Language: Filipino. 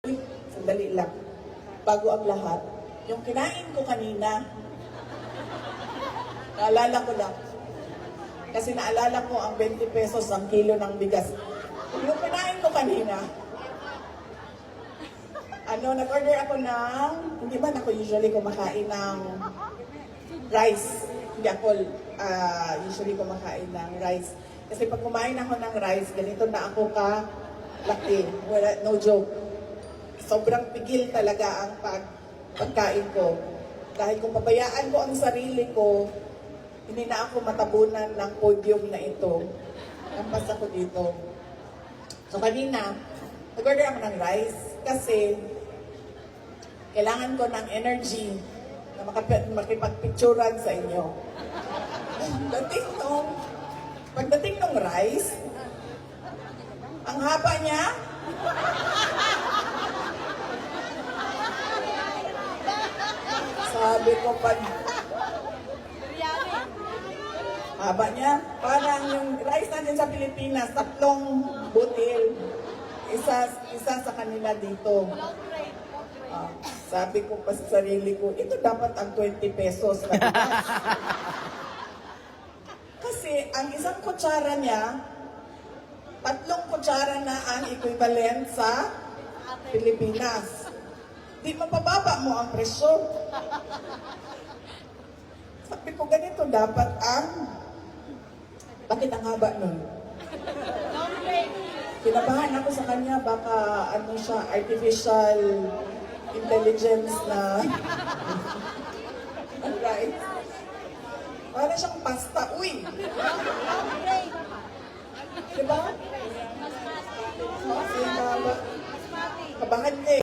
Uy, sandali lang. Bago ang lahat, yung kinain ko kanina, naalala ko lang. Kasi naalala ko ang 20 pesos ang kilo ng bigas. Yung kinain ko kanina, nag-order ako ng, hindi ba ako usually kumakain ng rice. Hindi ako usually kumakain ng rice. Kasi pag kumain ako ng rice, ganito na ako laki. Wala, no joke. Sobrang pigil talaga ang pagkain ko. Dahil kung pabayaan ko ang sarili ko, hindi na ako matabunan ng podium na ito. Lampas ako dito. So kanina, nag-order ako ng rice kasi kailangan ko ng energy na makipagpicturan sa inyo. Pagdating ng rice, ang haba niya, sabi ko haba niya, parang yung rice natin sa Pilipinas, 3 butil, isa sa kanila dito. Sabi ko pa sa sarili ko, ito dapat ang 20 pesos na bigas. Kasi ang isang kutsara niya, 3 kutsara na ang equivalent sa Pilipinas. Di mapababa mo ang presyo. Sabi ko, ganito dapat bakit ang haba nun? Kinabahan ako sa kanya, baka siya, artificial intelligence na right? Para siyang pasta. Uy! Diba? Kabahan ka eh.